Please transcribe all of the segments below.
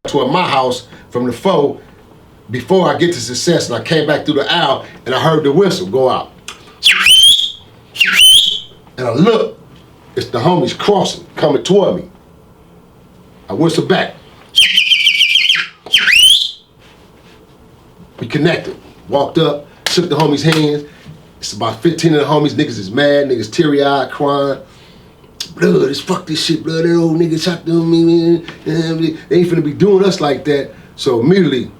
toward my house from the foe before I get to Success, and I came back through the aisle and I heard the whistle go out. And I look, it's the homies crossing, coming toward me. I whistle back. We connected, walked up, shook the homies' hands. It's about 15 of the homies, niggas is mad, niggas teary-eyed, crying. Blood, it's fuck this shit, blood, that old nigga shot them, man. They ain't finna be doing us like that. So immediately,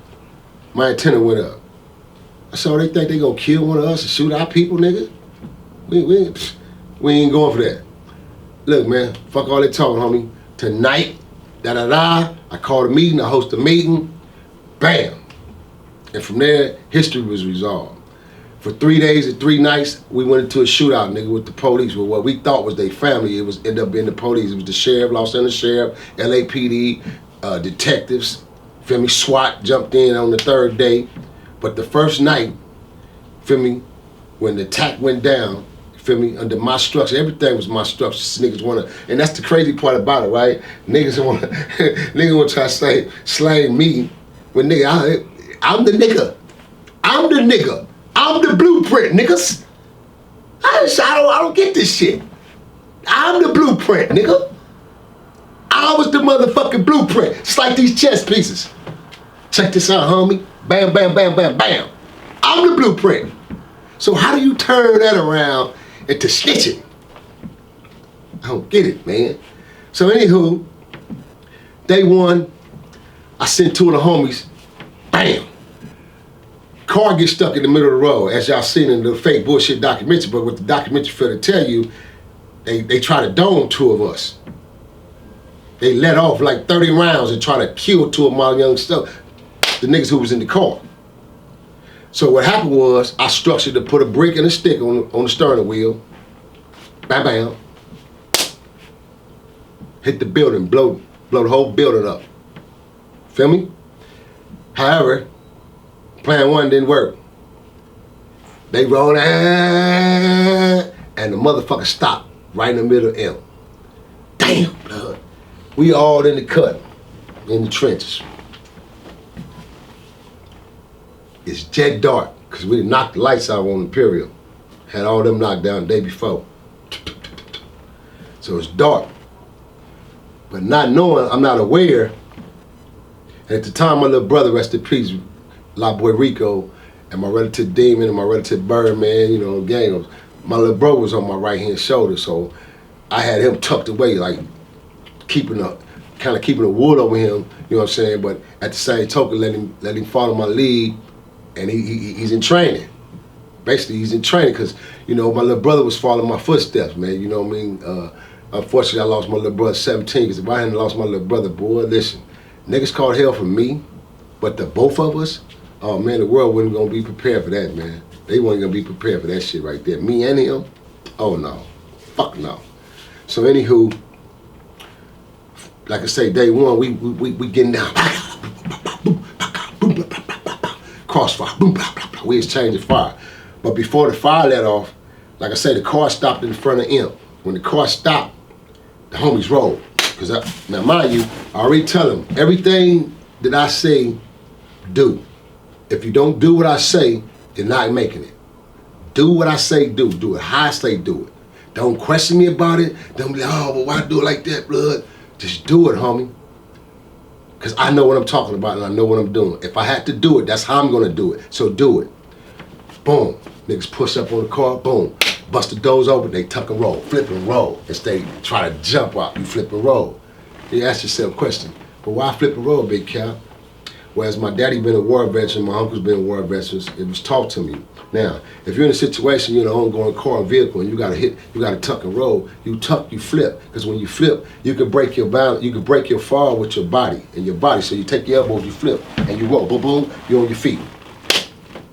my antenna went up. I said, oh, they think they gonna kill one of us and shoot our people, nigga? We ain't going for that. Look, man, fuck all that talking, homie. Tonight, I called a meeting, I hosted a meeting, bam. And from there, history was resolved. For 3 days and 3 nights, we went into a shootout, nigga, with the police, with what we thought was their family. It was ended up being the police. It was the sheriff, Los Angeles Sheriff, LAPD, detectives, feel me, SWAT jumped in on the 3rd day. But the first night, feel me, when the attack went down, feel me, under my structure, everything was my structure. Niggas wanna, and that's the crazy part about it, right? Niggas wanna try to slay me, when nigga, I'm the nigga. I'm the nigga. I'm the blueprint, niggas. I don't get this shit. I'm the blueprint, nigga. I was the motherfucking blueprint. It's like these chess pieces. Check this out, homie. Bam, bam, bam, bam, bam. I'm the blueprint. So how do you turn that around into snitching? I don't get it, man. So anywho, day 1, I sent 2 of the homies, bam. Car gets stuck in the middle of the road, as y'all seen in the fake bullshit documentary, but what the documentary failed to tell you, they try to dome 2 of us. They let off like 30 rounds and try to kill 2 of my young stuff, the niggas who was in the car. So what happened was, I structured to put a brick and a stick on the steering wheel, bam, bam, hit the building, blow the whole building up. Feel me? However, plan 1 didn't work. They rolled and the motherfucker stopped right in the middle of M. Damn, blood. We all in the cut, in the trenches. It's jet dark, because we knocked the lights out on Imperial. Had all them knocked down the day before. So it's dark. But not knowing, I'm not aware. At the time, my little brother, rest in peace, La Boy Rico, and my relative Demon and my relative Birdman, you know, gang, my little bro was on my right-hand shoulder, so I had him tucked away, like keeping the wood over him, you know what I'm saying? But at the same token, let him follow my lead, and he's in training. Basically, he's in training because, you know, my little brother was following my footsteps, man. You know what I mean? Unfortunately, I lost my little brother at 17, because if I hadn't lost my little brother, boy, listen, niggas called hell for me, but the both of us, oh man, the world wasn't gonna be prepared for that, man. They weren't gonna be prepared for that shit right there. Me and him, oh no, fuck no. So anywho, like I say, day 1, we getting down. Crossfire, boom, blah, blah, blah. We exchanging fire. But before the fire let off, like I say, the car stopped in front of him. When the car stopped, the homies rolled. Now mind you, I already tell them, everything that I say, do. If you don't do what I say, you're not making it. Do what I say, do. Do it how I say, do it. Don't question me about it. Don't be like, oh, well, why do it like that, blood? Just do it, homie. Because I know what I'm talking about and I know what I'm doing. If I had to do it, that's how I'm going to do it. So do it. Boom. Niggas push up on the car, boom. Bust the doors open, they tuck and roll, flip and roll. Instead, try to jump out, you flip and roll. You ask yourself a question, but why flip and roll, big cap? Whereas my daddy been a war veteran, my uncle's been war veterans, it was taught to me. Now, if you're in a situation, you're in an ongoing car and vehicle, and you gotta tuck and roll, you tuck, you flip. Because when you flip, you can break your balance, you can break your fall with your body, So you take your elbows, you flip, and you roll, boom, boom, you're on your feet.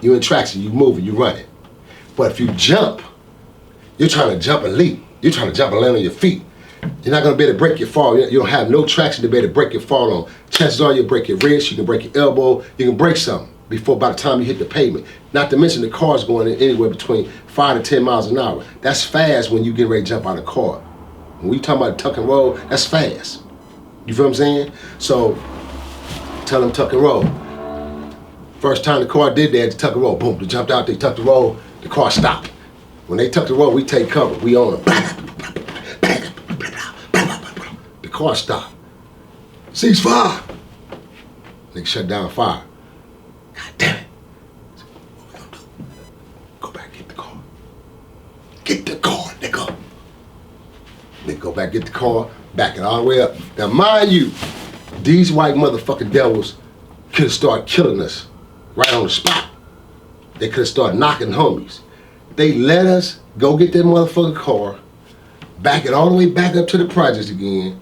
You're in traction, you moving, you running. But if you jump, you're trying to jump and leap. You're trying to jump and land on your feet. You're not gonna be able to break your fall. You don't have no traction to be able to break your fall on. Chances are you'll break your wrist, you can break your elbow, you can break something by the time you hit the pavement. Not to mention the car's going in anywhere between 5 to 10 miles an hour. That's fast when you get ready to jump out of the car. When we talk about tuck and roll, that's fast. You feel what I'm saying? So Tell them tuck and roll. First time the car did that, they tuck and roll. Boom, they jumped out, they tucked the roll, the car stopped. When they tuck the roll, we take cover. We on them. The car stopped. Cease fire. Nigga shut down fire. God damn it. What we gonna do? Go back, get the car. Get the car, nigga. Nigga go back, get the car, back it all the way up. Now mind you, these white motherfucking devils could have started killing us right on the spot. They could have started knocking homies. They let us go get that motherfucking car, back it all the way back up to the projects again,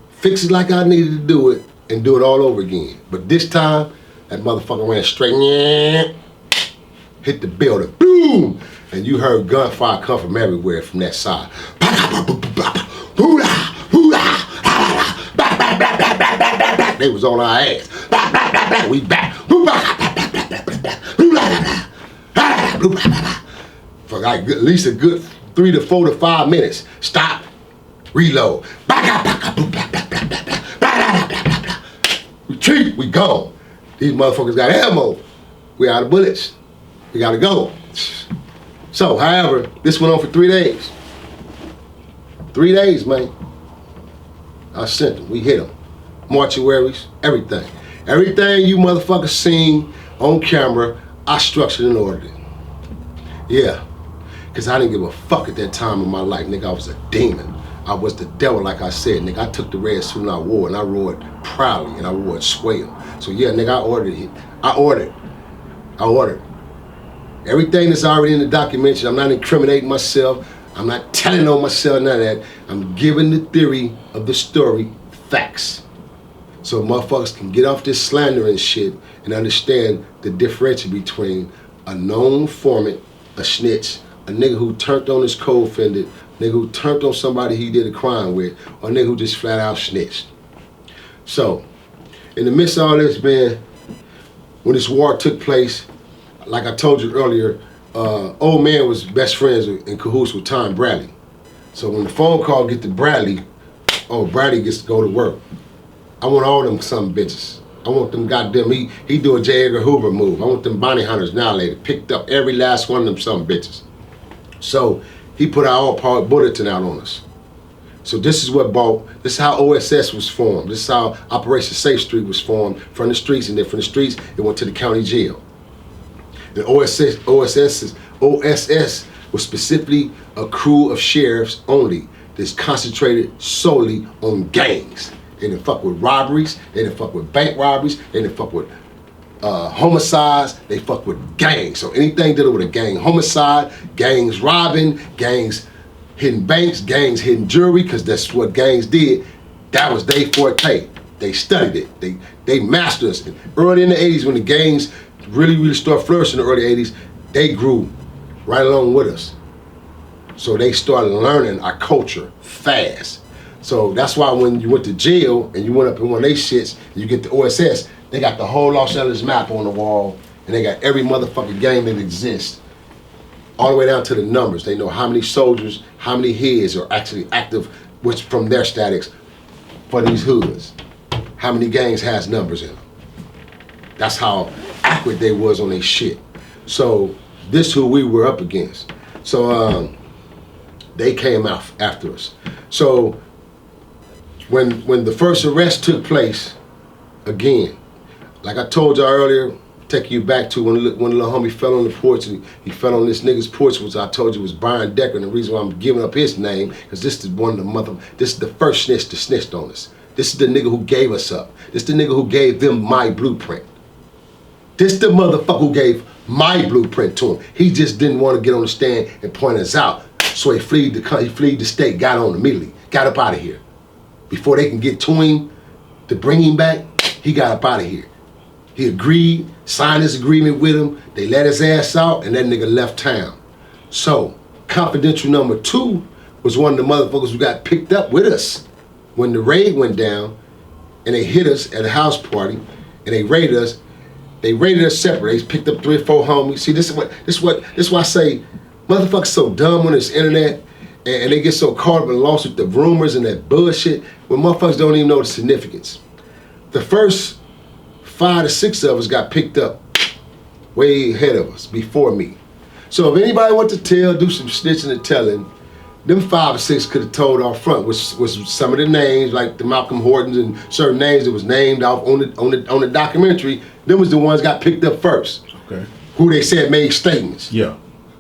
fix it like I needed to do it, and do it all over again. But this time, that motherfucker ran straight, hit the building, boom! And you heard gunfire come from everywhere from that side. They was on our ass. We back. For like at least a good 3 to 4 to 5 minutes. Stop. Reload. Retreat. We gone. These motherfuckers got ammo. We out of bullets. We gotta go. So, however, this went on for 3 days. 3 days, man. I sent them. We hit them. Mortuaries, everything. Everything you motherfuckers seen on camera, I structured and ordered it. Yeah. Because I didn't give a fuck at that time in my life, nigga. I was a demon. I was the devil, like I said, nigga. I took the red suit and I wore it, and I wore it proudly, and I wore it swell. So yeah, nigga, I ordered it. I ordered. Everything that's already in the documentary, I'm not incriminating myself. I'm not telling on myself, none of that. I'm giving the theory of the story facts. So motherfuckers can get off this slander and shit and understand the differential between a known informant, a snitch, a nigga who turned on his co-offended, nigga who turned on somebody he did a crime with, or a nigga who just flat out snitched. So, in the midst of all this, man, when this war took place, like I told you earlier, old man was best friends in cahoots with Tom Bradley. So when the phone call get to Bradley, oh, Bradley gets to go to work. I want all them some bitches. I want them goddamn, he do a J. Edgar Hoover move. I want them bounty hunters now later, picked up every last one of them some bitches. So he put our all-powered bulletin out on us. So this is how OSS was formed. This is how Operation Safe Street was formed from the streets, and then from the streets, it went to the county jail. The OSS was specifically a crew of sheriffs only that's concentrated solely on gangs. They didn't fuck with robberies, they didn't fuck with bank robberies, they didn't fuck with homicides, they fuck with gangs. So anything dealing with a gang homicide, gangs robbing, gangs hitting banks, gangs hitting jewelry, because that's what gangs did. That was their forte. They studied it. They mastered us. And early in the 80s, when the gangs really started flourishing in the early 80s, they grew right along with us. So they started learning our culture fast. So that's why when you went to jail and you went up in one of their shits, and you get the OSS, they got the whole Los Angeles map on the wall, and they got every motherfucking gang that exists, all the way down to the numbers. They know how many soldiers, how many heads are actually active, which from their statics, for these hoods. How many gangs has numbers in them. That's how accurate they was on their shit. So this who we were up against. So they came out after us. So when the first arrest took place, again, like I told y'all earlier, taking you back to when the little homie fell on the porch, and he fell on this nigga's porch, which I told you was Brian Decker, and the reason why I'm giving up his name, because this is this is the first snitch that snitched on us. This is the nigga who gave us up. This is the nigga who gave them my blueprint. This is the motherfucker who gave my blueprint to him. He just didn't want to get on the stand and point us out. So he fled the state, got on immediately, got up out of here. Before they can get to him to bring him back, he got up out of here. He agreed, signed his agreement with him, they let his ass out, and that nigga left town. So, confidential number 2 was one of the motherfuckers who got picked up with us when the raid went down, and they hit us at a house party, and they raided us. They raided us separate. They picked up 3 or 4 homies. See, this is why I say motherfuckers so dumb on this internet, and they get so caught up and lost with the rumors and that bullshit, when motherfuckers don't even know the significance. The first 5 to 6 of us got picked up way ahead of us, before me. So if anybody want to do some snitching and telling, them 5 or 6 could have told off front, was some of the names, like the Malcolm Hortons and certain names that was named off on the documentary. Them was the ones got picked up first. Okay. Who they said made statements. Yeah.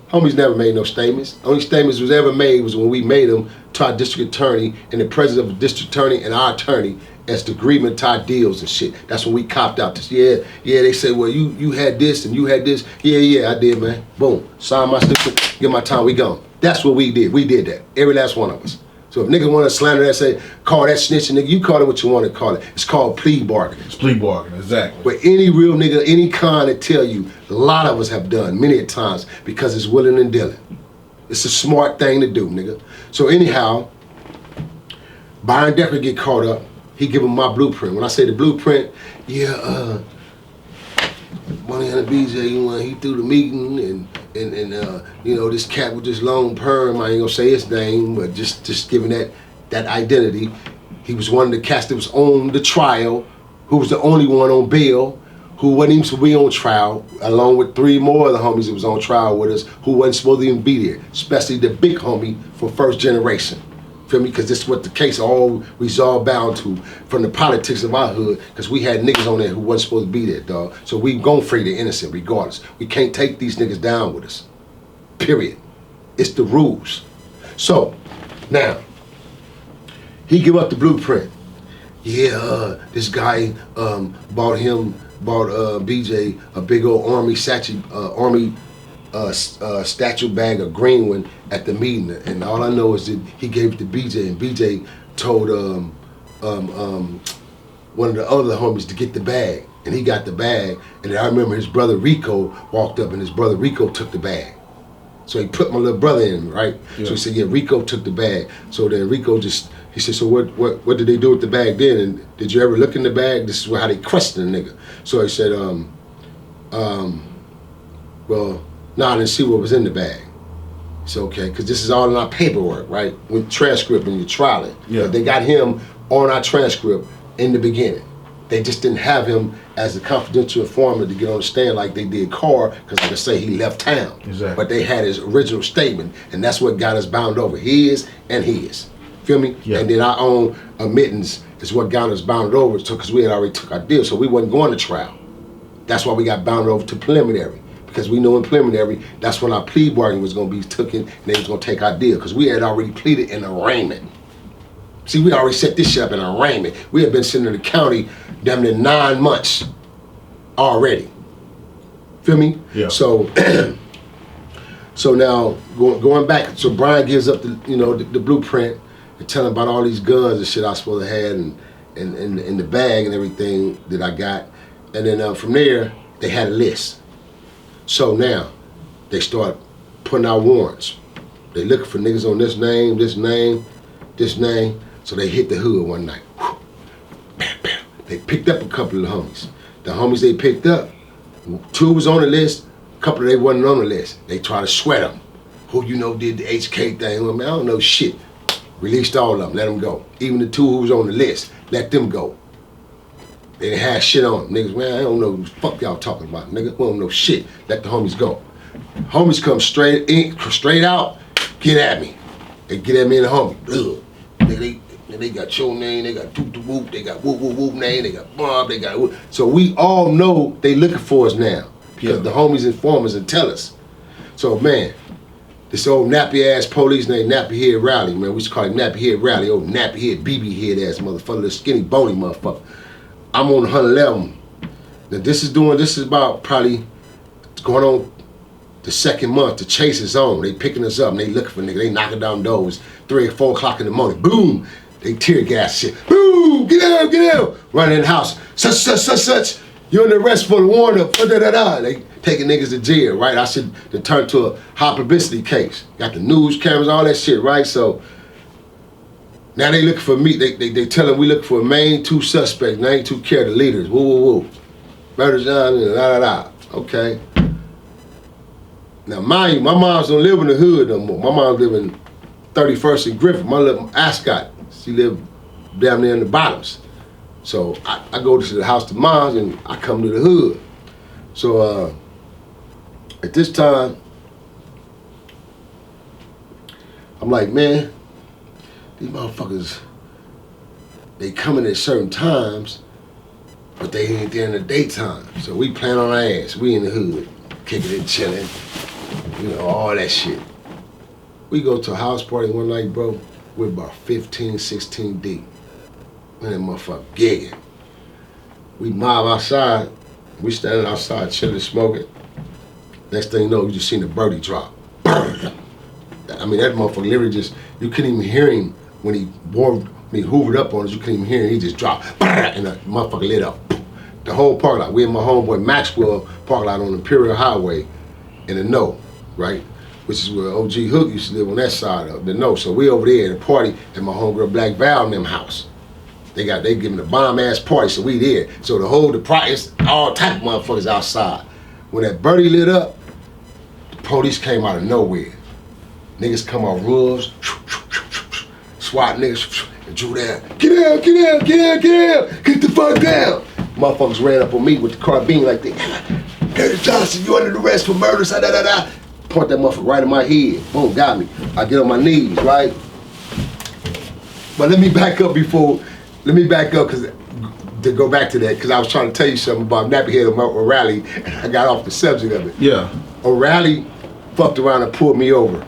Homies never made no statements. Only statements was ever made was when we made them to our district attorney in the presence of the district attorney and our attorney as the agreement to our deals and shit. That's when we copped out this. Yeah, they said, well, you had this and you had this. Yeah, I did, man. Boom. Sign my sticker, get my time, we gone. That's what we did. We did that. Every last one of us. So if niggas want to slander that, say, call that snitching, nigga, you call it what you want to call it. It's called plea bargaining. It's plea bargaining, exactly. But any real nigga, any con that tell you, a lot of us have done many a times because it's willing and dealing. It's a smart thing to do, nigga. So anyhow, Byron Decker get caught up. He give him my blueprint. When I say the blueprint, yeah, Money and BJ, he threw the meeting and you know, this cat with this long perm, I ain't gonna say his name, but just giving that identity. He was one of the cats that was on the trial, who was the only one on bail, who wasn't even supposed to be on trial, along with 3 more of the homies that was on trial with us, who wasn't supposed to even be there, especially the big homie for first generation. Feel me? Because this is what the case all resolved bound to from the politics of our hood, because we had niggas on there who wasn't supposed to be there, dog. So we gon' free the innocent regardless. We can't take these niggas down with us. Period. It's the rules. So, now, he give up the blueprint. Yeah, this guy bought BJ a big old army statue bag of green one at the meeting, and all I know is that he gave it to BJ, and BJ told one of the other homies to get the bag, and he got the bag, and then I remember his brother Rico walked up, and his brother Rico took the bag. So he put my little brother in, right? Yeah. So he said, yeah, Rico took the bag. So then Rico he said, so what did they do with the bag then? And did you ever look in the bag? This is how they questioned the nigga. So he said, well, no, I didn't see what was in the bag. It's okay, because this is all in our paperwork, right? With transcript and your trial. Yeah. But they got him on our transcript in the beginning. They just didn't have him as a confidential informant to get on the stand like they did Carr, because like I say, he left town. Exactly. But they had his original statement, and that's what got us bound over, his and his. Feel me? Yeah. And then our own admittance is what got us bound over, because we had already took our deal, so we wasn't going to trial. That's why we got bound over to preliminary. Because we know in preliminary, that's when our plea bargain was going to be taken, and they was going to take our deal, because we had already pleaded an arraignment. See, we already set this shit up in an arraignment. We had been sitting in the county damn near 9 months already. Feel me? Yeah. So, so now going back, so Brian gives up the blueprint and telling about all these guns and shit I was supposed to have and in the bag and everything that I got, and then from there they had a list. So now, they start putting out warrants. They looking for niggas on this name, this name, this name. So they hit the hood one night. Whew. Bam, bam. They picked up a couple of the homies. The homies they picked up, 2 was on the list, a couple of they wasn't on the list. They try to sweat them. Who you know did the HK thing? I mean, I don't know shit. Released all of them, let them go. Even the 2 who was on the list, let them go. They didn't have shit on them. Niggas, man, I don't know what the fuck y'all talking about. Nigga, we don't know shit. Let the homies go. Homies come straight out, get at me. They get at me and the homie. Ugh. They got your name, they got Toot Whoop, they got Whoop Whoop Whoop name, they got Bob, they got Whoop. So we all know they looking for us now, because the homies inform us and tell us. So man, this old nappy ass police named Nappy Head Rowley, man, we used to call him Nappy Head Rowley, old nappy head BB head ass motherfucker, little skinny bony motherfucker. I'm on 111. Now this is about probably going on the 2nd month. The chase is on. They picking us up and they looking for niggas. They knocking down doors 3 or 4 o'clock in the morning. Boom! They tear gas shit. Boom! Get out! Running in the house. Such. You're under arrest for the warrant of da-da-da-da. They taking niggas to jail, right? I should turn to a high publicity case. Got the news cameras, all that shit, right? So now they looking for me. They tell them we looking for main 2 suspects. Main 2 care the leaders. Woo. Murders done, da. Okay. Now mind you, my moms don't live in the hood no more. My mom live in 31st and Griffin. My little Ascot, she lived down there in the bottoms. So I go to the house to moms and I come to the hood. So at this time, I'm like, man, these motherfuckers, they coming at certain times, but they ain't there in the daytime. So we playing on our ass. We in the hood, kicking it, chilling, you know, all that shit. We go to a house party one night, bro. We're about 15, 16 deep. Man, that motherfucker gigging. We mob outside. We standing outside, chilling, smoking. Next thing you know, you just seen the birdie drop. I mean, that motherfucker literally just, you couldn't even hear him when he hoovered up on us. You couldn't even hear him. He just dropped, and the motherfucker lit up. The whole parking lot. We and my homeboy Maxwell parking lot on Imperial Highway in the No, right? Which is where OG Hook used to live on that side of the No. So we over there at a party at my homegirl Black Val in them house. They giving a bomb ass party, so we there. So the price, all type of motherfuckers outside. When that birdie lit up, the police came out of nowhere. Niggas come out roofs, SWAT niggas, and drew down. Get out, get out, get out, get out, get the fuck down. Motherfuckers ran up on me with the carbine like that. Curtis Johnson, you under arrest for murder, da-da-da-da. Point that motherfucker right in my head. Boom, got me. I get on my knees, right? But let me back up because to go back to that, because I was trying to tell you something about Nappyhead O'Reilly, and I got off the subject of it. Yeah. O'Reilly fucked around and pulled me over.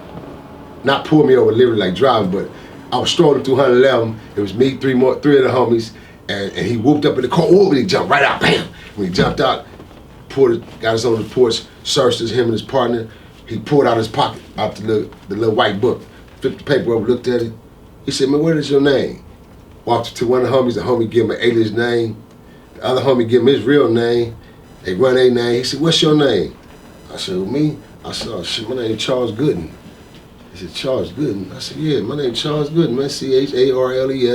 Not pulled me over literally like driving, but I was strolling through 111. It was me, three of the homies, and he whooped up in the car. Oh, and he jumped right out, bam! When he jumped out, got us on the porch, searched him and his partner. He pulled out his pocket, out the little white book, flipped the paper over, looked at it. He said, man, what is your name? Walked to one of the homies, the homie gave him an alias name. The other homie gave him his real name. They run their name. He said, what's your name? I said, well, me? I said, oh, shit, my name is Charles Gooden. He said, Charles Gooden? I said, yeah, my name is Charles Gooden, man. CharlesGooden.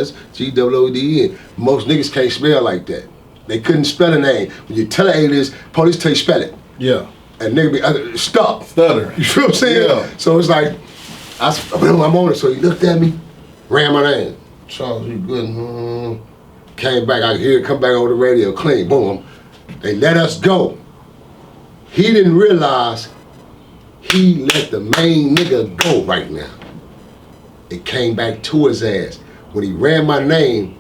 Most niggas can't spell like that. They couldn't spell a name. When you tell an alias, police tell you spell it. Yeah. And nigga be stutter. You feel what I'm saying? Yeah. So it's like, I'm on it. So he looked at me, ran my name. Charles, you good? Came back, I could hear it come back over the radio, clean, boom. They let us go. He didn't realize he let the main nigga go right now. It came back to his ass. When he ran my name,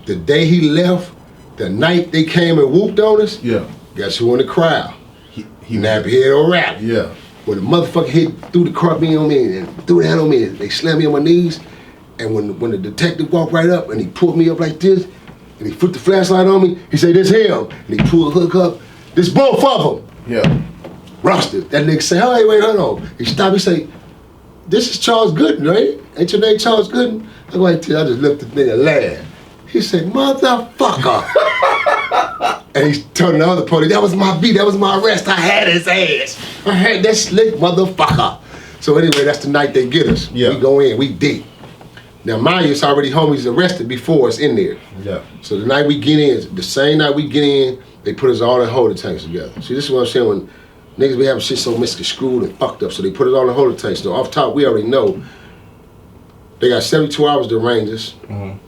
the day he left, the night they came and whooped on us, yeah. Guess who in the crowd? He Nappyhead O'Reilly. Yeah. When the motherfucker hit threw the carbine on me and threw down on me, they slammed me on my knees. And when the detective walked right up and he pulled me up like this, and he put the flashlight on me, he said, this him. And he pulled the hook up, this both of them. Yeah. Rusted. That nigga say, hey, wait, hold on. He stopped, he say, this is Charles Gooden, right? Ain't your name Charles Gooden? I go like, I just looked at the nigga and laughed. He said, motherfucker. And he told the other police, that was my beat, that was my arrest. I had his ass. I had that slick motherfucker. So anyway, that's the night they get us. Yeah. We go in, we deep. Now mind you, it's already homies arrested before us in there. Yeah. So the night we get in, the same night we get in, they put us all in holding tanks together. See, this is what I'm saying, when niggas be having shit so misconstrued and fucked up, so they put us all in holding tanks. So off top, we already know they got 72 hours to arraign us. Mm-hmm.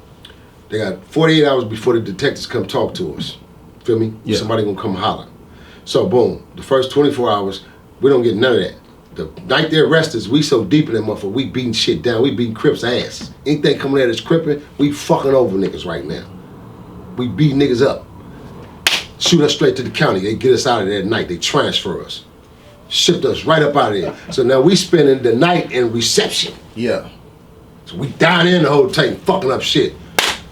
They got 48 hours before the detectives come talk to us. Feel me? Yeah. Somebody gonna come holler. So boom, the first 24 hours, we don't get none of that. The night they arrest us, we so deep in that motherfucker, we beating shit down, we beating Crips' ass. Anything coming at us crippin', we fucking over niggas right now. We beat niggas up. Shoot us straight to the county, they get us out of there at night, they transfer us. Shipped us right up out of there. So now we spending the night in reception. Yeah. So we down in the whole tank, fucking up shit.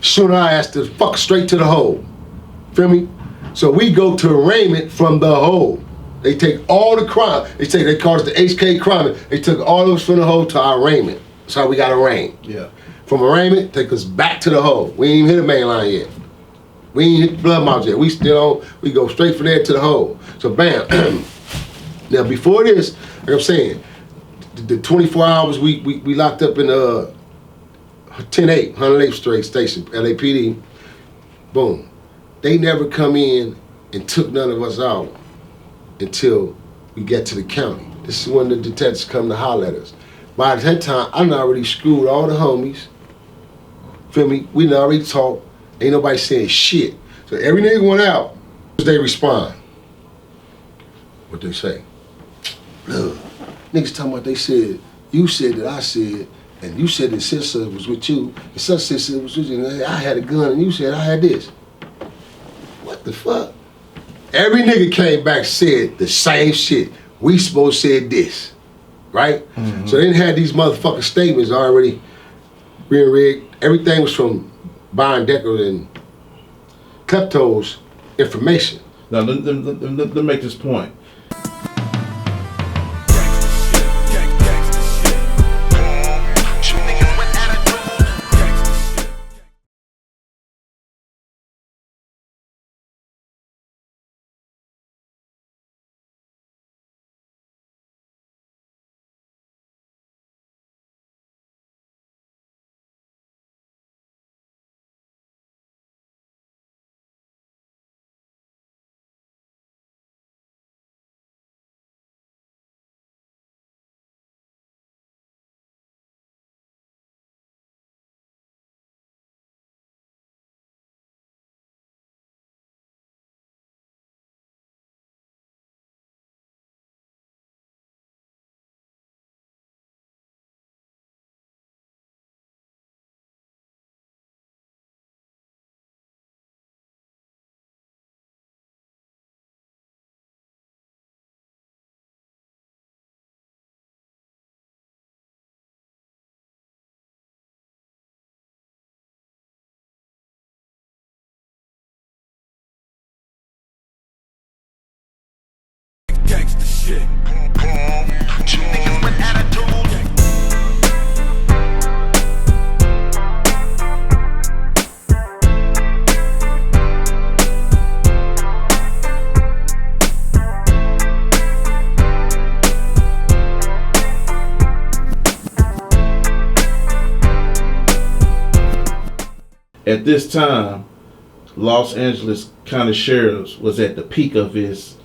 Shooting our ass to fuck straight to the hole. Feel me? So we go to arraignment from the hole. They take all the crime. They call us the HK crime. They took all of us from the hole to our arraignment. That's how we got arraigned. Yeah. From arraignment, take us back to the hole. We ain't even hit the main line yet. We ain't hit the blood mounds yet. We still on, we go straight from there to the hole. So bam. Now before this, like I'm saying, the 24 hours we locked up in 10-8, 108th Street Station, LAPD, boom. They never come in and took none of us out until we get to the county. This is when the detectives come to holler at us. By that time, I done already screwed all the homies. Feel me? We done already talked. Ain't nobody saying shit. So every nigga went out, they respond. What they say? Look, niggas talking about they said, you said that I said, and you said that sister was with you, and sister was with you, and I had a gun, and you said I had this. What the fuck? Every nigga came back said the same shit. We supposed to said this, right? Mm-hmm. So they didn't have these motherfucking statements already rigged. Everything was from Byron Decker and Klepto's information. Now, let me make this point. Gangsta shit. Two niggas with attitude. At this time, Los Angeles County Sheriff was at the peak of his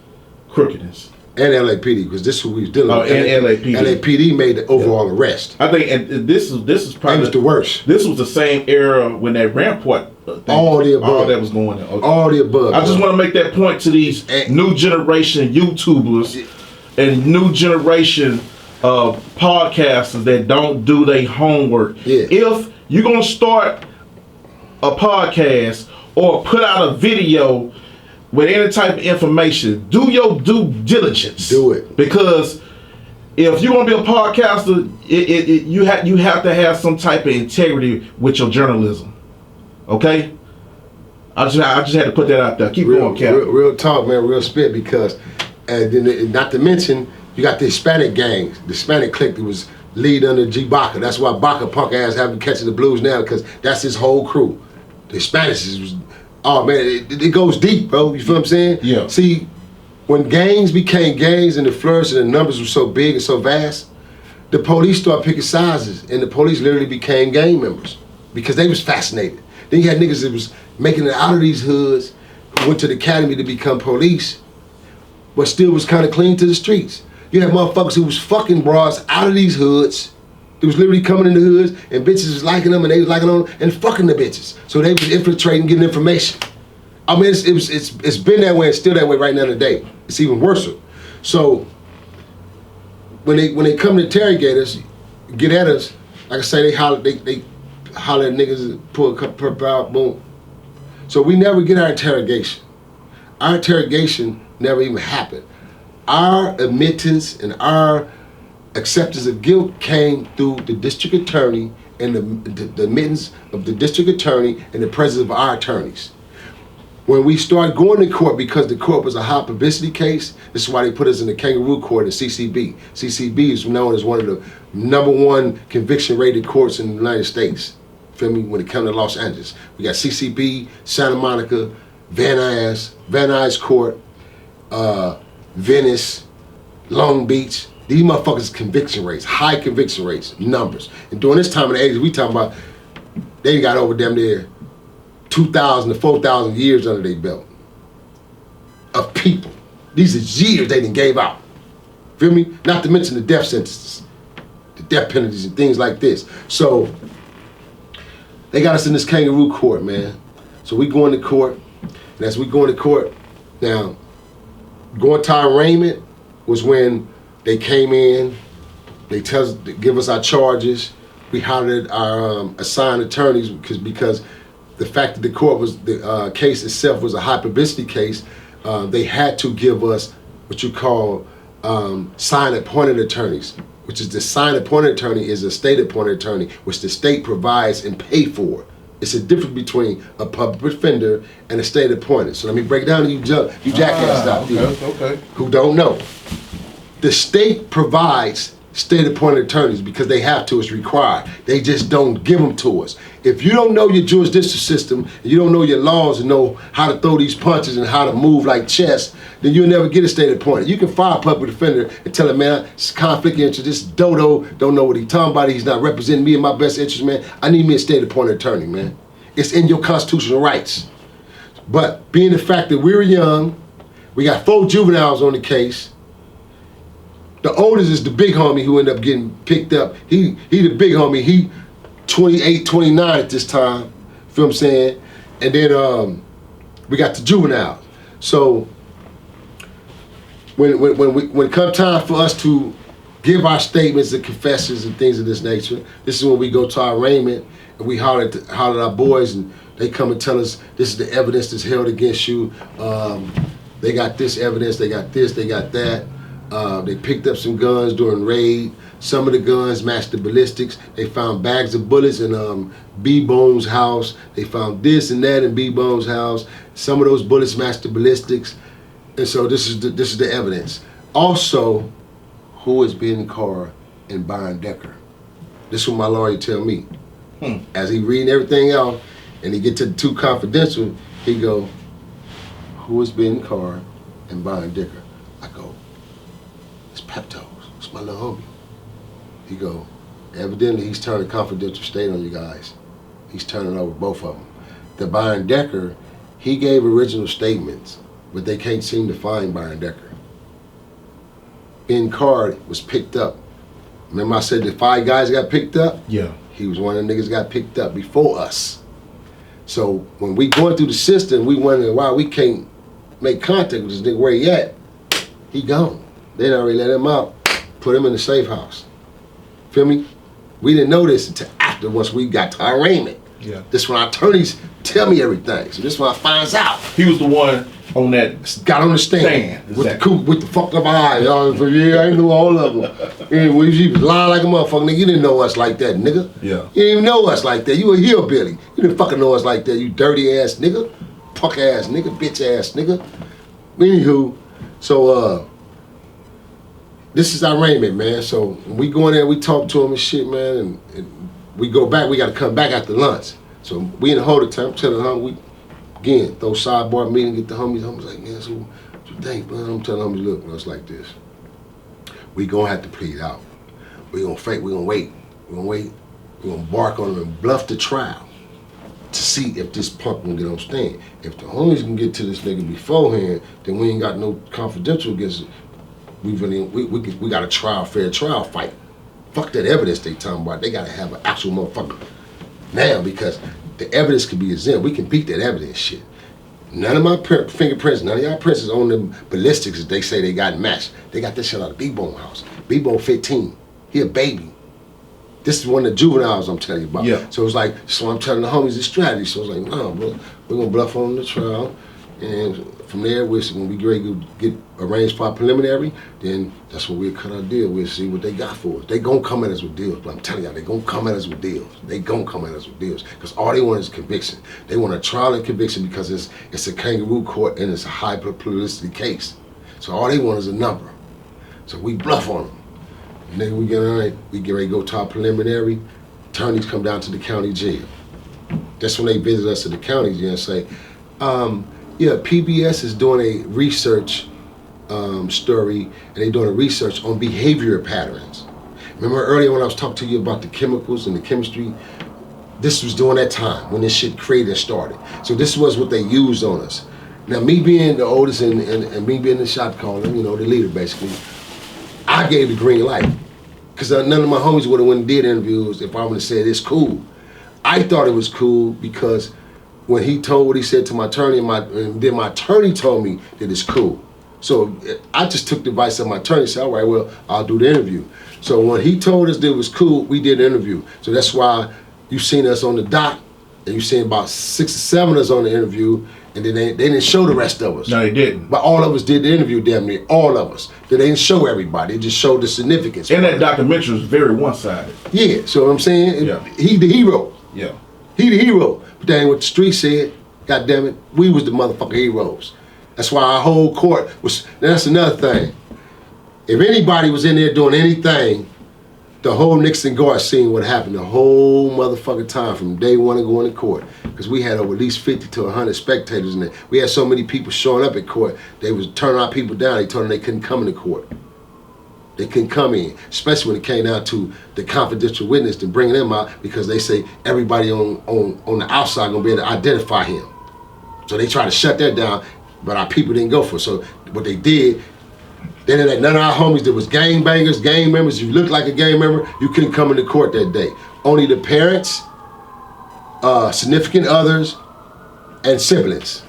crookedness. And LAPD, because this is what we was dealing with. And LAPD. LAPD made the overall arrest. I think, and this is probably That was the worst. This was the same era when that Rampart thing, all the above. all that was going on. Okay. All the above. I just want to make that point to these new generation YouTubers and new generation podcasters that don't do their homework. Yeah. If you're gonna start a podcast or put out a video with any type of information, do your due diligence. Do it. Because if you're gonna be a podcaster, you have to have some type of integrity with your journalism. Okay? I just had to put that out there. Keep going, Cap. Real talk, man. Real spit. Because, not to mention, you got the Hispanic gangs, the Hispanic clique that was lead under G Baca. That's why Baca punk ass haven't catching the blues now, because that's his whole crew. The Hispanics was. Oh man, it goes deep, bro. You feel what I'm saying? Yeah. See, when gangs became gangs and the flourish and the numbers were so big and so vast, the police started picking sizes, and the police literally became gang members because they was fascinated. Then you had niggas that was making it out of these hoods, who went to the academy to become police, but still was kind of clean to the streets. You had motherfuckers who was fucking broads out of these hoods. They was literally coming in the hoods, and bitches was liking them, and they was liking them, and fucking the bitches. So they was infiltrating, getting information. I mean, it's been that way, and still that way right now today. It's even worse. So when they come to interrogate us, get at us, like I say, they holler at niggas, pull a couple out, boom. So we never get our interrogation. Our interrogation never even happened. Our admittance and our acceptance of guilt came through the district attorney and the admittance of the district attorney and the presence of our attorneys. When we started going to court, because the court was a high publicity case, this is why they put us in the kangaroo court in CCB. CCB is known as one of the #1 conviction rated courts in the United States. Feel me? When it comes to Los Angeles, we got CCB, Santa Monica, Van Nuys Court, Venice, Long Beach. These motherfuckers conviction rates, high conviction rates, numbers. And during this time in the 80s, we talking about, they got over damn near 2,000 to 4,000 years under their belt of people. These are years they done gave out. Feel me? Not to mention the death sentences, the death penalties and things like this. So they got us in this kangaroo court, man. So we going to court, and as we go into court, now, going to arraignment was when they came in, they give us our charges. We hired our assigned attorneys because the fact that the court was, the case itself was a high publicity case, they had to give us what you call signed appointed attorneys, which is the signed appointed attorney is a state appointed attorney, which the state provides and pay for. It's a difference between a public defender and a state appointed. So let me break down to you jackasses out there who don't know. The state provides state appointed attorneys because they have to, it's required. They just don't give them to us. If you don't know your jurisdictional system, and you don't know your laws and know how to throw these punches and how to move like chess, then you'll never get a state appointed. You can fire a public defender and tell him, man, it's conflict of interest, this dodo don't know what he's talking about, he's not representing me in my best interest, man. I need me a state appointed attorney, man. It's in your constitutional rights. But being the fact that we were young, we got 4 juveniles on the case. The oldest is the big homie who ended up getting picked up. He the big homie. He 28, 29 at this time. Feel what I'm saying? And then we got the juveniles. So when it come time for us to give our statements and confessions and things of this nature, this is when we go to our arraignment and we holler at our boys and they come and tell us this is the evidence that's held against you. They got this evidence, they got this, they got that. They picked up some guns during raid. Some of the guns matched the ballistics. They found bags of bullets in B-Bone's house. They found this and that in B-Bone's house. Some of those bullets matched the ballistics. And so this is the evidence. Also, who is being Carr and Byron Decker? This is what my lawyer tell me. As he reading everything out and he get to the 2 confidential, he go, who is Ben Carr and Byron Decker? I go, it's Pepto's, it's my little homie. He go, evidently he's turning confidential state on you guys. He's turning over both of them. The Byron Decker, he gave original statements, but they can't seem to find Byron Decker. Ben Carr was picked up. Remember I said the 5 guys got picked up? Yeah. He was one of the niggas got picked up before us. So when we going through the system, we wondering why we can't make contact with this nigga. Where he at? He gone. They already let him out, put him in the safe house. Feel me? We didn't know this until after once we got to our arraignment. Yeah. This when our attorneys tell me everything. So this when I finds out. He was the one on that got on the stand with exactly. with the fucked up eyes. So yeah, I knew all of them. And he was lying like a motherfucker. Nigga, you didn't know us like that, nigga. Yeah. You didn't even know us like that. You a hillbilly. You didn't fucking know us like that. You dirty ass nigga, punk ass nigga, bitch ass nigga. Anywho, so this is our arraignment, man. So when we go in there, we talk to him and shit, man, and we go back. We got to come back after lunch. So we in the holding time, telling him we. Again, throw sidebar meeting, get the homies. Homies like, man, so what you think, man? I'm telling homies, look, man, it's like this. We gonna have to plead out. We gonna fake, we gonna wait. We gonna bark on them and bluff the trial to see if this punk can get on stand. If the homies can get to this nigga beforehand, then we ain't got no confidential against it. We got a fair trial fight. Fuck that evidence they talking about. They gotta have an actual motherfucker now because the evidence can be exempt. We can beat that evidence shit. None of my fingerprints, none of y'all prints is on the ballistics that they say they got matched. They got this shit out of B-Bone house. B-Bone 15. He a baby. This is one of the juveniles I'm telling you about. Yeah. So it's like, so I'm telling the homies the strategy. So it's like, nah, bro, we're gonna bluff on the trial. And from there, when we ready to get arranged for our preliminary, then that's when we'll cut our deal. We'll see what they got for us. They gonna come at us with deals, but I'm telling y'all, they gonna come at us with deals. They gonna come at us with deals. Because all they want is conviction. They want a trial and conviction because it's a kangaroo court and it's a high publicity case. So all they want is a number. So we bluff on them. And then we get ready to go to our preliminary. Attorneys come down to the county jail. That's when they visit us at the county jail and say, yeah, PBS is doing a research story, and they're doing a research on behavior patterns. Remember earlier when I was talking to you about the chemicals and the chemistry? This was during that time when this shit created and started. So this was what they used on us. Now me being the oldest and me being the shot caller, you know, the leader basically, I gave the green light. Because none of my homies would have went and did interviews if I would have said it's cool. I thought it was cool because when he told what he said to my attorney, and then my attorney told me that it's cool. So I just took the advice of my attorney and said, all right, well, I'll do the interview. So when he told us that it was cool, we did the interview. So that's why you seen us on the dock, and you seen about 6 or 7 of us on the interview, and then they didn't show the rest of us. No, they didn't. But all of us did the interview, damn near, all of us. They didn't show everybody, they just showed the significance. And that documentary was very one-sided. Yeah, so what I'm saying, Yeah. he the hero. Yeah. He the hero. But that ain't what the street said. God damn it, we was the motherfucking heroes. That's why our whole court was, that's another thing. If anybody was in there doing anything, the whole Nixon guard seen what happened the whole motherfucking time from day one of going to court. Because we had over at least 50 to 100 spectators in there. We had so many people showing up at court, they was turning our people down. They told them they couldn't come into court. They couldn't come in, especially when it came down to the confidential witness and bringing them out, because they say everybody on the outside gonna be able to identify him. So they tried to shut that down, but our people didn't go for it. So what they did, they didn't let none of our homies that was gang bangers, gang members, if you looked like a gang member, you couldn't come into court that day. Only the parents, significant others, and siblings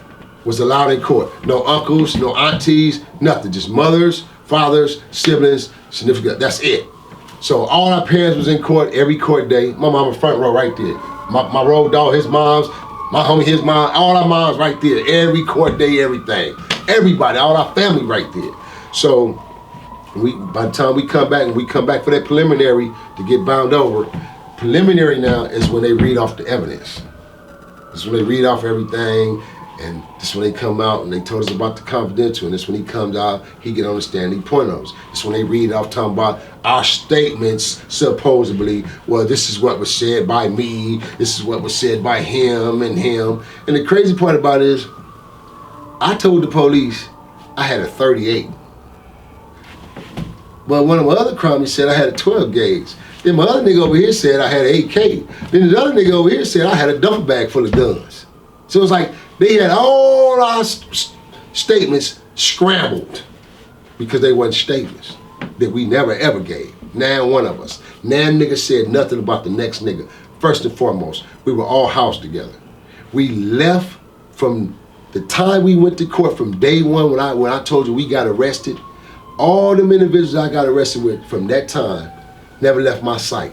was allowed in court. No uncles, no aunties, nothing. Just mothers, fathers, siblings, significant, that's it. So all our parents was in court every court day. My mama front row right there. My road dog, his mom's, my homie, his mom, all our moms right there. Every court day, everything. Everybody, all our family right there. So by the time we come back, and we come back for that preliminary to get bound over, preliminary now is when they read off the evidence. It's when they read off everything, and this when they come out and they told us about the confidential, and this when he comes out, he get on the stand, he point on us. This when they read off talking about our statements, supposedly, well, this is what was said by me, this is what was said by him and him. And the crazy part about it is, I told the police I had a 38. But one of my other crimes said I had a 12 gauge. Then my other nigga over here said I had an AK. Then the other nigga over here said I had a duffel bag full of guns. So it's like they had all our statements scrambled because they wasn't statements that we never ever gave. Now one of us. Now nigga said nothing about the next nigga. First and foremost, we were all housed together. We left from the time we went to court from day one when I told you we got arrested. All them individuals I got arrested with from that time never left my sight.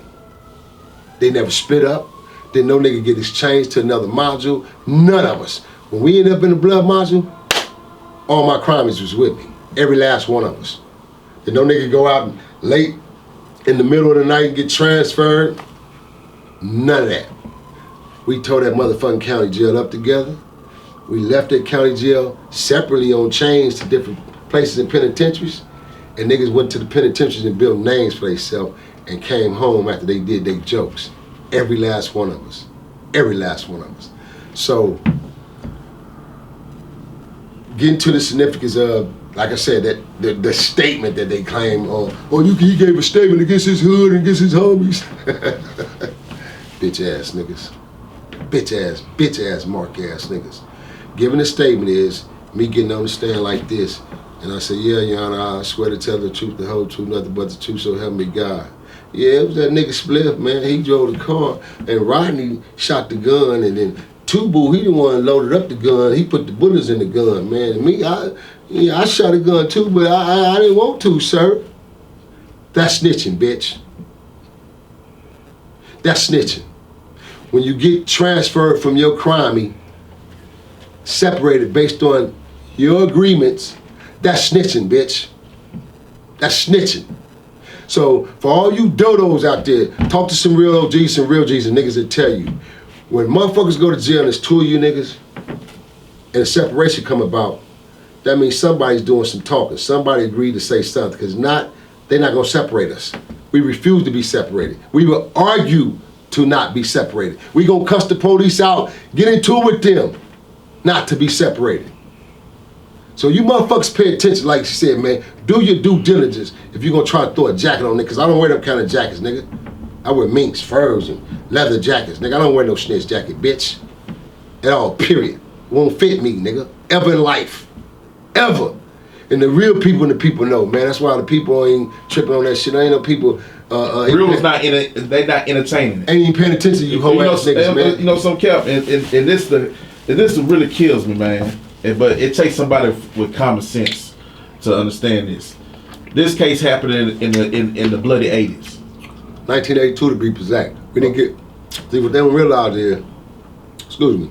They never split up. Didn't no nigga get exchanged to another module. None of us. When we ended up in the blood module, all my crimies was with me. Every last one of us. Did no nigga go out late in the middle of the night and get transferred? None of that. We tore that motherfucking county jail up together. We left that county jail separately on chains to different places in penitentiaries. And niggas went to the penitentiaries and built names for themselves and came home after they did their jokes. Every last one of us. Every last one of us. So, getting to the significance of, like I said, that the statement that they claim, he gave a statement against his hood and against his homies. Bitch ass niggas. Bitch ass mark ass niggas. Giving a statement is me getting on the stand like this, and I say, yeah, Your Honor, I swear to tell the truth, the whole truth, nothing but the truth, so help me God. Yeah, it was that nigga Spliff, man. He drove the car, and Rodney shot the gun, and then Tubu, he the one loaded up the gun. He put the bullets in the gun, man. And me, I shot a gun too, but I didn't want to, sir. That's snitching, bitch. That's snitching. When you get transferred from your crimey, separated based on your agreements, that's snitching, bitch. That's snitching. So for all you dodos out there, talk to some real OGs, some real G's, and niggas that tell you, when motherfuckers go to jail and there's 2 of you niggas, and a separation come about, that means somebody's doing some talking. Somebody agreed to say something, because they're not gonna separate us. We refuse to be separated. We will argue to not be separated. We gonna cuss the police out, get into it with them, not to be separated. So you motherfuckers pay attention, like she said, man. Do your due diligence if you're gonna try to throw a jacket on it, because I don't wear them kind of jackets, nigga. I wear minks, furs, and leather jackets, nigga. I don't wear no snitch jacket, bitch. At all, period. Won't fit me, nigga. Ever in life. Ever. And the real people and the people know, man. That's why the people ain't tripping on that shit. There ain't no people. Real is not they not entertaining. Ain't even paying attention to you whole ass niggas, man. You know, some cap, and this And this really kills me, man. But it takes somebody with common sense to understand this. This case happened in the bloody 80s. 1982 to be exact. We didn't get. See what they don't realize is, excuse me,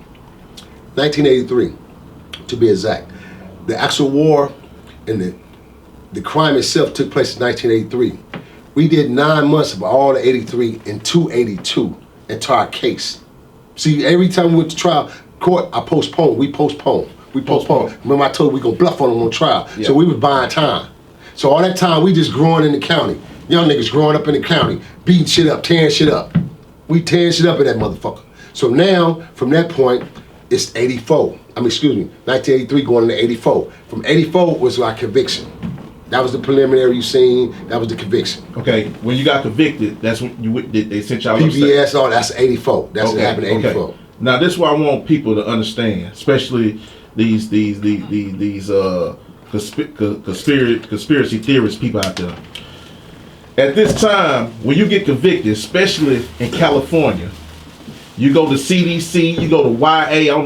1983 to be exact. The actual war and the crime itself took place in 1983. We did 9 months of all the 83 and 282 into our case. See, every time we went to trial, court, I postponed. We postponed. Remember I told you we gonna bluff on them on trial. Yeah. So we was buying time. So all that time we just growing in the county. Young niggas growing up in the county, beating shit up, tearing shit up. We tearing shit up in that motherfucker. So now, from that point, it's 84. 1983 going into 84. From 84 was our conviction. That was the preliminary you seen, that was the conviction. Okay, when you got convicted, that's when they sent y'all PBS, all that's 84. That's what happened in 84. Okay. Now this is what I want people to understand, especially these conspiracy theorist people out there. At this time, when you get convicted, especially in California, you go to CDC, you go to YA,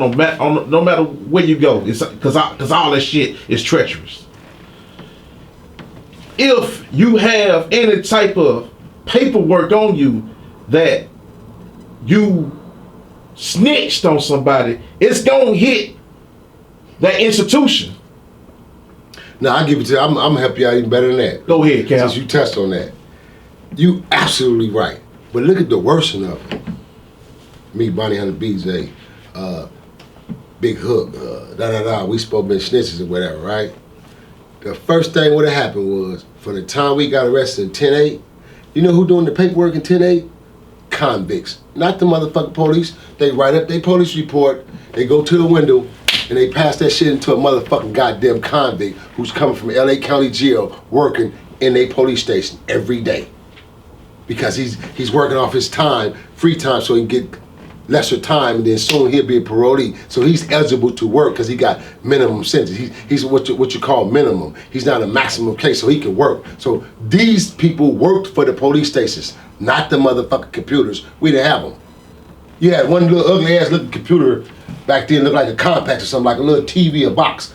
no matter where you go, it's because all that shit is treacherous. If you have any type of paperwork on you that you snitched on somebody, it's gonna hit that institution. Now I give it to you. I'm gonna help you out even better than that. Go ahead, Cal. Since you touched on that, you absolutely right. But look at the worsening of it. Me, Bonnie Hunter, BJ, Big Hook, we spoke been snitches or whatever, right? The first thing what happened was, from the time we got arrested in 10-8, you know who doing the paperwork in 10-8? Convicts, not the motherfucking police. They write up their police report, they go to the window, and they pass that shit into a motherfucking goddamn convict who's coming from LA County Jail working in a police station every day. Because he's working off his time, free time, so he can get lesser time, and then soon he'll be a parolee. So he's eligible to work because he got minimum sentence. He's what you call minimum. He's not a maximum case, so he can work. So these people worked for the police stations, not the motherfucking computers. We didn't have them. You had one little ugly ass looking computer back then, looked like a compact or something, like a little TV, a box.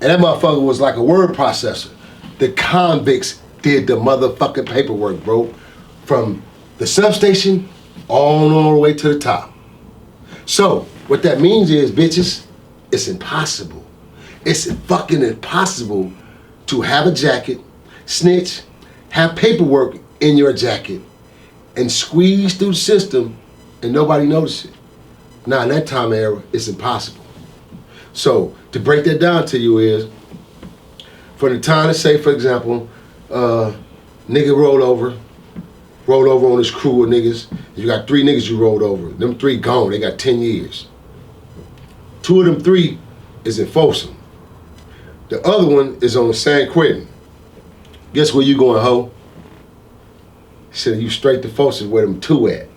And that motherfucker was like a word processor. The convicts did the motherfucking paperwork, bro. From the substation all the way to the top. So, what that means is, bitches, it's impossible. It's fucking impossible to have a jacket, snitch, have paperwork in your jacket, and squeeze through the system and nobody notice it. Now, in that time era, it's impossible. So, to break that down to you is, for the time to say, for example, nigga rolled over on his crew of niggas. You got 3 niggas you rolled over. Them 3 gone, they got 10 years. 2 of them 3 is in Folsom. The other one is on San Quentin. Guess where you going, ho? He said, you straight to Folsom where them 2 at.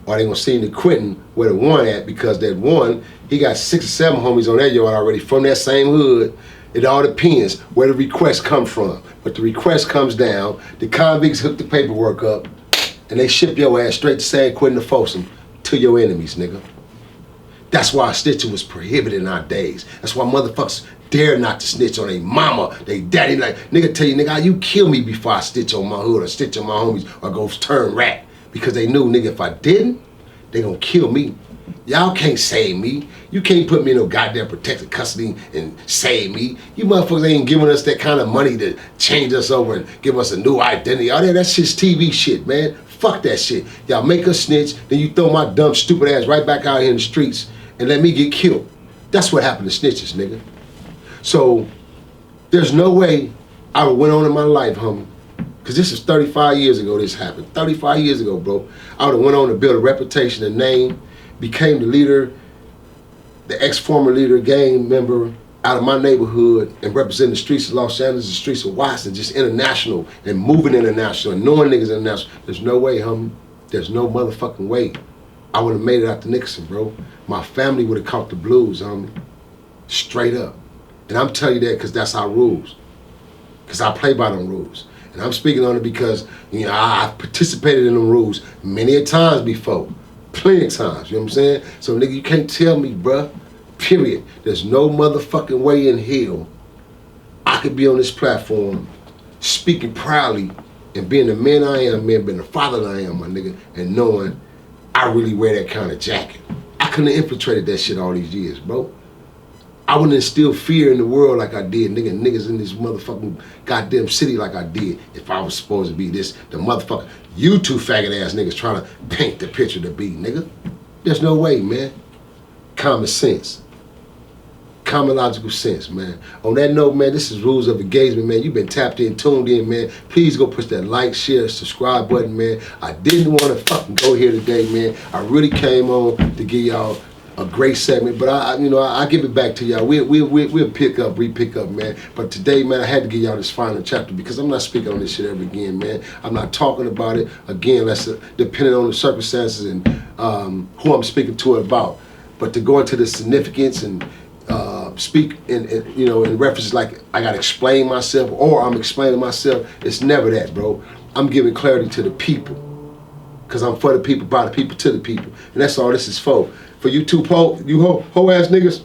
Or they gonna send you to Quentin where the 1 at, because that 1, he got 6 or 7 homies on that yard already from that same hood. It all depends where the request come from. But the request comes down, the convicts hook the paperwork up, and they ship your ass straight to San Quentin to Folsom to your enemies, nigga. That's why snitching was prohibited in our days. That's why motherfuckers dare not to snitch on their mama, they daddy. Like, nigga tell you, nigga, you kill me before I stitch on my hood or stitch on my homies or go turn rat. Because they knew, nigga, if I didn't, they gonna kill me. Y'all can't save me. You can't put me in no goddamn protected custody and save me. You motherfuckers ain't giving us that kind of money to change us over and give us a new identity. All that shit's TV shit, man. Fuck that shit. Y'all make us snitch, then you throw my dumb, stupid ass right back out here in the streets and let me get killed. That's what happened to snitches, nigga. So, there's no way I would went on in my life, homie. Because this is 35 years ago this happened. 35 years ago, bro. I would have went on to build a reputation, a name, became the leader, the ex-former leader, gang member out of my neighborhood, and representing the streets of Los Angeles, the streets of Washington, just international and moving international and knowing niggas international. There's no way, homie. There's no motherfucking way I would have made it out to Nickerson, bro. My family would have caught the blues, homie. Straight up. And I'm telling you that because that's our rules. Because I play by them rules. And I'm speaking on it because, you know, I've participated in them rules many a times before. Plenty of times, you know what I'm saying? So, nigga, you can't tell me, bruh, Period. There's no motherfucking way in hell I could be on this platform speaking proudly and being the man I am, man, being the father that I am, my nigga, and knowing I really wear that kind of jacket. I couldn't have infiltrated that shit all these years, bro. I wouldn't instill fear in the world like I did, niggas in this motherfucking goddamn city like I did if I was supposed to be this, the motherfucker. You two faggot ass niggas trying to paint the picture to be, nigga. There's no way, man. Common sense. Common logical sense, man. On that note, man, this is Rules of Engagement, man. You've been tapped in, tuned in, man. Please go push that like, share, subscribe button, man. I didn't want to fucking go here today, man. I really came on to give y'all a great segment, but I give it back to y'all. We'll pick up, re-pick up, man. But today, man, I had to give y'all this final chapter because I'm not speaking on this shit ever again, man. I'm not talking about it again, unless depending on the circumstances and who I'm speaking to it about. But to go into the significance and speak in references like I gotta explain myself or I'm explaining myself, it's never that, bro. I'm giving clarity to the people because I'm for the people, by the people, to the people, and that's all this is for. For you two hoe ass niggas,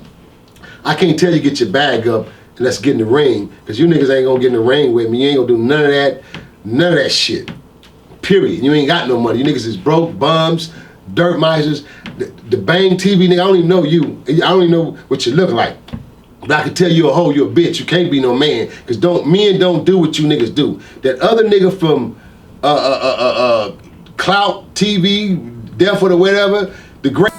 I can't tell you get your bag up and let's get in the ring, because you niggas ain't gonna get in the ring with me. You ain't gonna do none of that shit. Period. You ain't got no money. You niggas is broke, bums, dirt misers. The Bang TV nigga, I don't even know you. I don't even know what you look like. But I can tell you a hoe, you a bitch. You can't be no man, because men don't do what you niggas do. That other nigga from Clout TV, Death or whatever, the great.